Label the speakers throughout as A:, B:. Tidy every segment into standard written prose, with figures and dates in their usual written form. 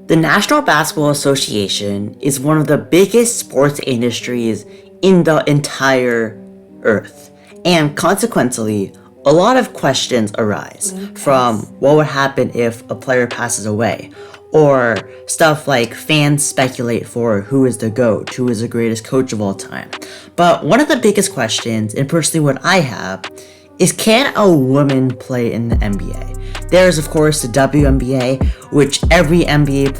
A: The National Basketball Association is one of the biggest sports industries in the entire earth, and consequently, a lot of questions arise from what would happen if a player passes away, or stuff like fans speculate for who is the GOAT, who is the greatest coach of all time. But one of the biggest questions, and personally what I have, is can a woman play in the NBA? There's of course the WNBA, which every NBA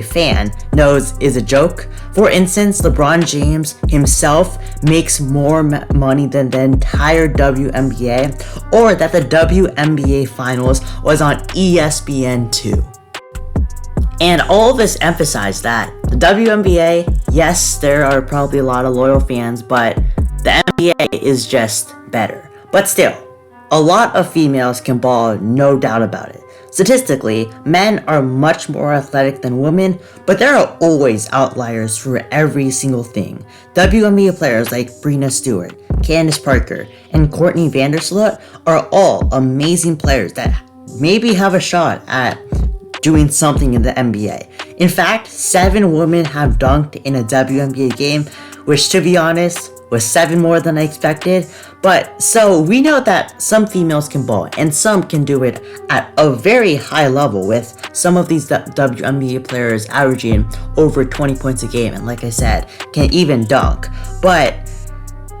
A: fan knows is a joke. For instance, LeBron James himself makes more money than the entire WNBA, or that the WNBA finals was on ESPN2. And all of this emphasized that the WNBA, yes, there are probably a lot of loyal fans, but the NBA is just better. But still, a lot of females can ball, no doubt about it. Statistically, men are much more athletic than women, but there are always outliers for every single thing. WNBA players like Breanna Stewart, Candace Parker, and Courtney Vandersloot are all amazing players that maybe have a shot at doing something in the NBA. In fact, 7 women have dunked in a WNBA game, which to be honest, was 7 more than I expected. But so we know that some females can ball and some can do it at a very high level, with some of these WNBA players averaging over 20 points a game, and like I said, can even dunk. But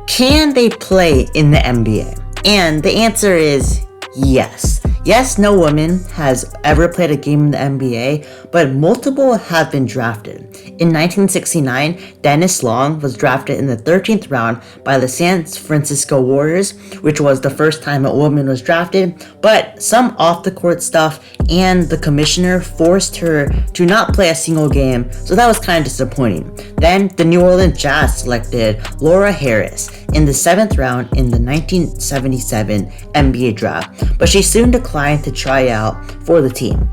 A: can they play in the NBA? And the answer is yes. Yes, no woman has ever played a game in the NBA, but multiple have been drafted. In 1969, Dennis Long was drafted in the 13th round by the San Francisco Warriors, which was the first time a woman was drafted, but some off-the-court stuff and the commissioner forced her to not play a single game, so that was kind of disappointing. Then, the New Orleans Jazz selected Laura Harris in the 7th round in the 1977 NBA draft, but she soon declined to try out for the team.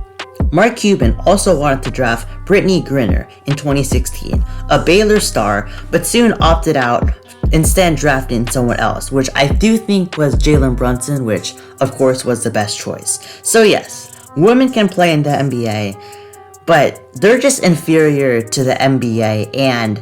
A: Mark Cuban also wanted to draft Brittany Griner in 2016, a Baylor star, but soon opted out, instead drafting someone else, which I do think was Jalen Brunson, which of course was the best choice. So yes, women can play in the NBA, but they're just inferior to the NBA and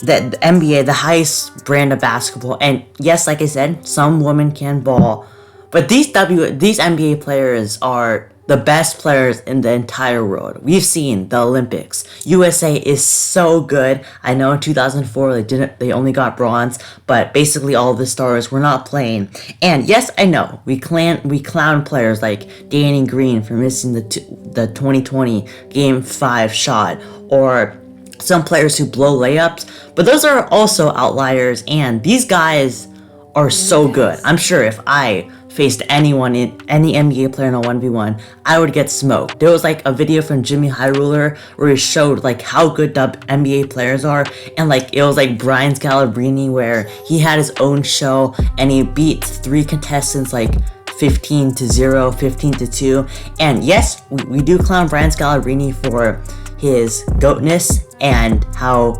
A: the NBA, the highest brand of basketball. And yes, like I said, some women can ball, but these NBA players are the best players in the entire world. We've seen the Olympics. USA is so good. I know in 2004 they only got bronze, but basically all of the stars were not playing. And yes, I know we clown players like Danny Green for missing the 2020 Game 5 shot, or some players who blow layups, but those are also outliers, and these guys are so good. I'm sure if I faced any NBA player in a 1v1, I would get smoked. There was like a video from Jimmy High Ruler where he showed like how good NBA players are, and like it was like Brian Scalabrine where he had his own show and he beat 3 contestants like 15-0, 15-2. And yes, we do clown Brian Scalabrine for his goatness and how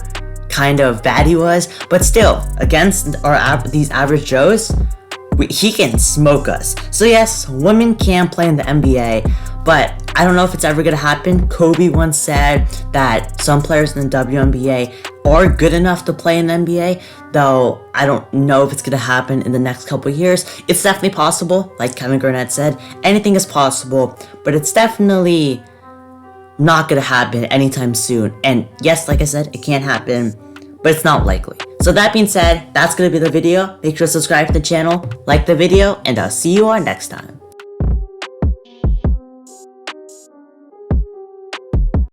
A: kind of bad he was, but still, against these average Joes, he can smoke us. So yes, women can play in the NBA, but I don't know if it's ever gonna happen. Kobe once said that some players in the WNBA are good enough to play in the NBA, though I don't know if it's gonna happen in the next couple years. It's definitely possible, like Kevin Garnett said, anything is possible, but it's definitely not gonna happen anytime soon. And yes, like I said, it can't happen, but it's not likely. So that being said, that's gonna be the video. Make sure to subscribe to the channel, like the video, and I'll see you all next time.